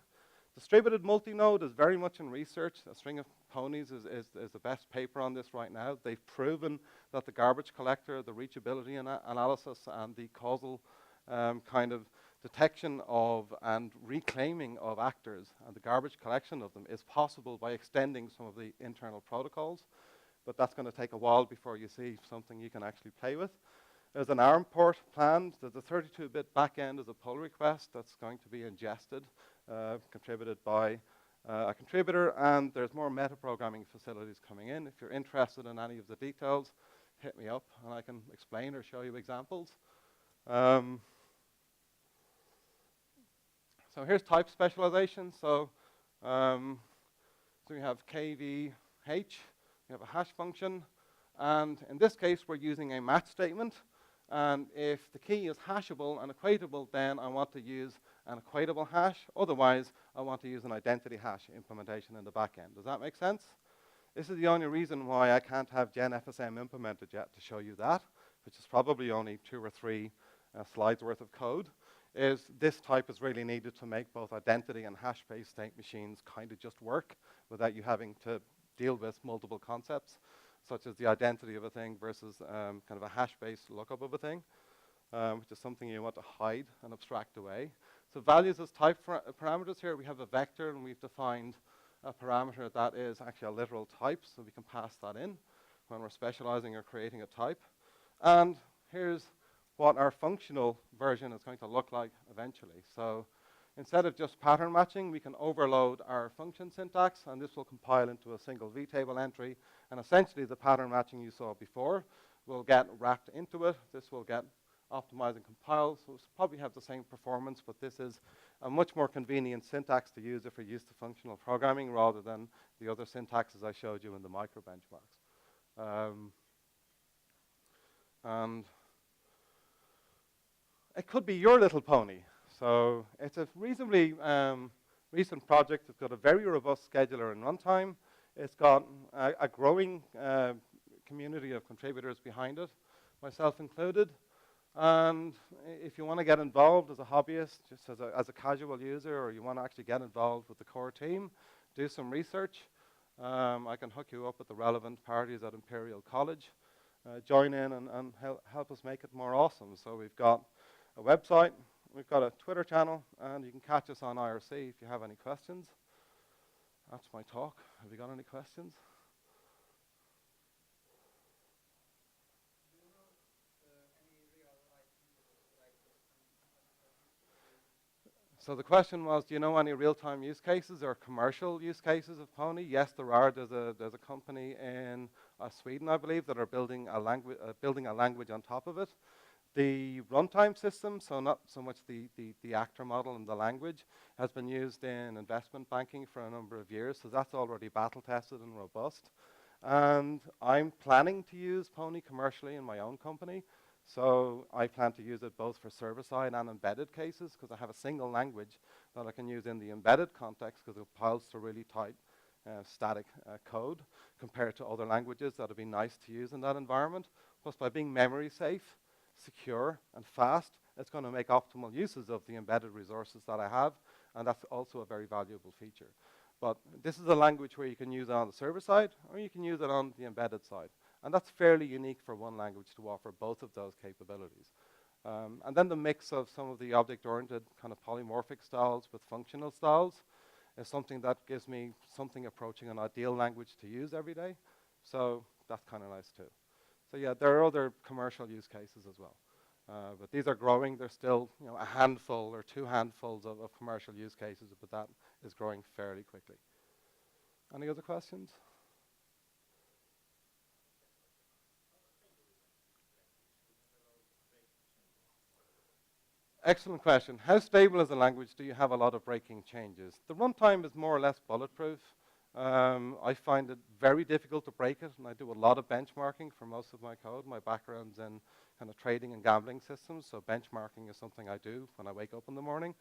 Distributed multi-node is very much in research. A string of ponies is the best paper on this right now. They've proven that the garbage collector, the reachability analysis, and the causal kind of detection of and reclaiming of actors and the garbage collection of them is possible by extending some of the internal protocols. But that's going to take a while before you see something you can actually play with. There's an ARM port planned. There's a 32-bit backend as a pull request that's going to be ingested, contributed by a contributor, and there's more metaprogramming facilities coming in. If you're interested in any of the details, hit me up and I can explain or show you examples. So here's type specialization. So we have kvh, we have a hash function, and in this case we're using a match statement. And if the key is hashable and equatable, then I want to use an equatable hash. Otherwise, I want to use an identity hash implementation in the back end. Does that make sense? This is the only reason why I can't have genFSM implemented yet to show you that, which is probably only 2 or 3 slides worth of code, is this type is really needed to make both identity and hash-based state machines kind of just work without you having to deal with multiple concepts, such as the identity of a thing versus kind of a hash-based lookup of a thing, which is something you want to hide and abstract away. So values as type parameters here, we have a vector, and we've defined a parameter that is actually a literal type, so we can pass that in when we're specializing or creating a type. And here's what our functional version is going to look like eventually. So instead of just pattern matching, we can overload our function syntax, and this will compile into a single vtable entry. And essentially, the pattern matching you saw before will get wrapped into it. This will get optimize and compile, so it's probably have the same performance, but this is a much more convenient syntax to use if you're used to functional programming rather than the other syntaxes I showed you in the micro benchmarks. And it could be your little pony. So it's a reasonably recent project. It's got a very robust scheduler and runtime. It's got a growing community of contributors behind it, myself included. And if you want to get involved as a hobbyist, just as a casual user, or you want to actually get involved with the core team, do some research. I can hook you up with the relevant parties at Imperial College. Join in and help us make it more awesome. So we've got a website, we've got a Twitter channel, and you can catch us on IRC if you have any questions. That's my talk. Have you got any questions? So the question was, do you know any real-time use cases or commercial use cases of Pony? Yes, there are. There's a company in Sweden, I believe, that are building a language on top of it. The runtime system, so not so much the actor model and the language, has been used in investment banking for a number of years, so that's already battle-tested and robust. And I'm planning to use Pony commercially in my own company. So I plan to use it both for server-side and embedded cases, because I have a single language that I can use in the embedded context, because it compiles to really tight static code compared to other languages that would be nice to use in that environment. Plus, by being memory safe, secure, and fast, it's going to make optimal uses of the embedded resources that I have, and that's also a very valuable feature. But this is a language where you can use it on the server side, or you can use it on the embedded side. And that's fairly unique for one language to offer both of those capabilities. And then the mix of some of the object-oriented kind of polymorphic styles with functional styles is something that gives me something approaching an ideal language to use every day. So that's kind of nice too. So yeah, there are other commercial use cases as well. But these are growing. There's still a handful or two handfuls of commercial use cases, but that is growing fairly quickly. Any other questions? Excellent question. How stable is a language? Do you have a lot of breaking changes? The runtime is more or less bulletproof. I find it very difficult to break it, and I do a lot of benchmarking for most of my code. My background's in kind of trading and gambling systems, so benchmarking is something I do when I wake up in the morning.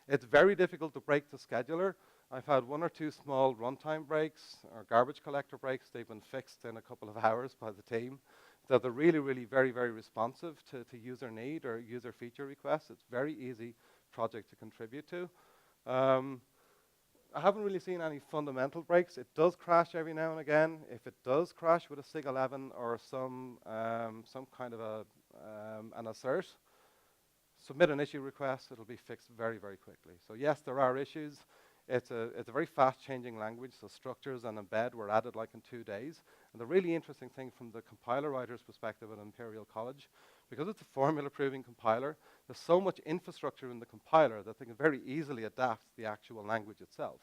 It's very difficult to break the scheduler. I've had one or two small runtime breaks or garbage collector breaks. They've been fixed in a couple of hours by the team. So they're really, really very, very responsive to user need or user feature requests. It's very easy project to contribute to. I haven't really seen any fundamental breaks. It does crash every now and again. If it does crash with a SIG11 or some kind of an assert, submit an issue request. It'll be fixed very, very quickly. So yes, there are issues. It's a very fast-changing language, so structures and embed were added like in 2 days. And the really interesting thing from the compiler writer's perspective at Imperial College, because it's a formula-proving compiler, there's so much infrastructure in the compiler that they can very easily adapt the actual language itself,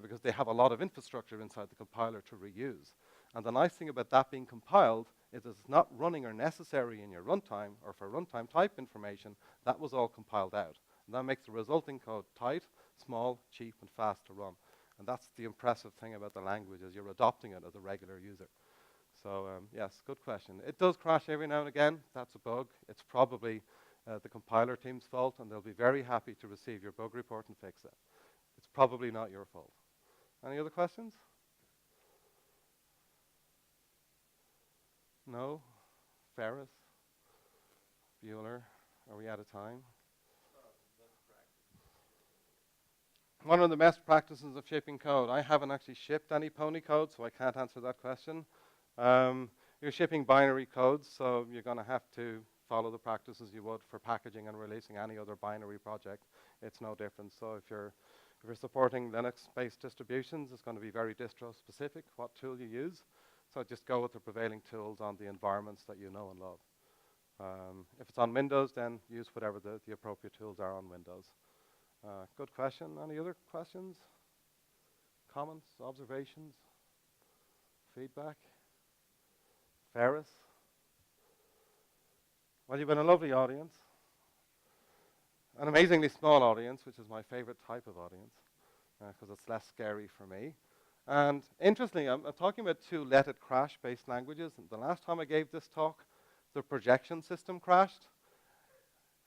because they have a lot of infrastructure inside the compiler to reuse. And the nice thing about that being compiled is it's not running or necessary in your runtime or for runtime type information. That was all compiled out. And that makes the resulting code tight, small, cheap, and fast to run. And that's the impressive thing about the language, is you're adopting it as a regular user. So yes, good question. It does crash every now and again. That's a bug. It's probably the compiler team's fault, and they'll be very happy to receive your bug report and fix it. It's probably not your fault. Any other questions? No? Ferris? Bueller? Are we out of time? One of the best practices of shipping code. I haven't actually shipped any Pony code, so I can't answer that question. You're shipping binary codes, so you're going to have to follow the practices you would for packaging and releasing any other binary project. It's no different. So if you're supporting Linux-based distributions, it's going to be very distro-specific, what tool you use. So just go with the prevailing tools on the environments that you know and love. If it's on Windows, then use whatever the appropriate tools are on Windows. Good question. Any other questions? Comments, observations, feedback? Ferris? Well, you've been a lovely audience. An amazingly small audience, which is my favorite type of audience, because it's less scary for me. And interestingly, I'm talking about two let-it crash-based languages. And the last time I gave this talk, the projection system crashed.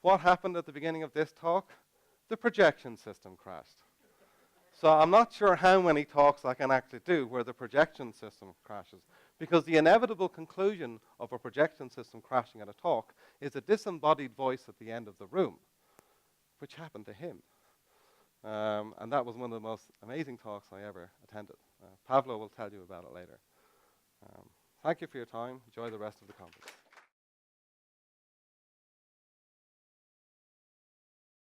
What happened at the beginning of this talk? The projection system crashed. So I'm not sure how many talks I can actually do where the projection system crashes, because the inevitable conclusion of a projection system crashing at a talk is a disembodied voice at the end of the room, which happened to him. And that was one of the most amazing talks I ever attended. Pavlo will tell you about it later. Thank you for your time. Enjoy the rest of the conference.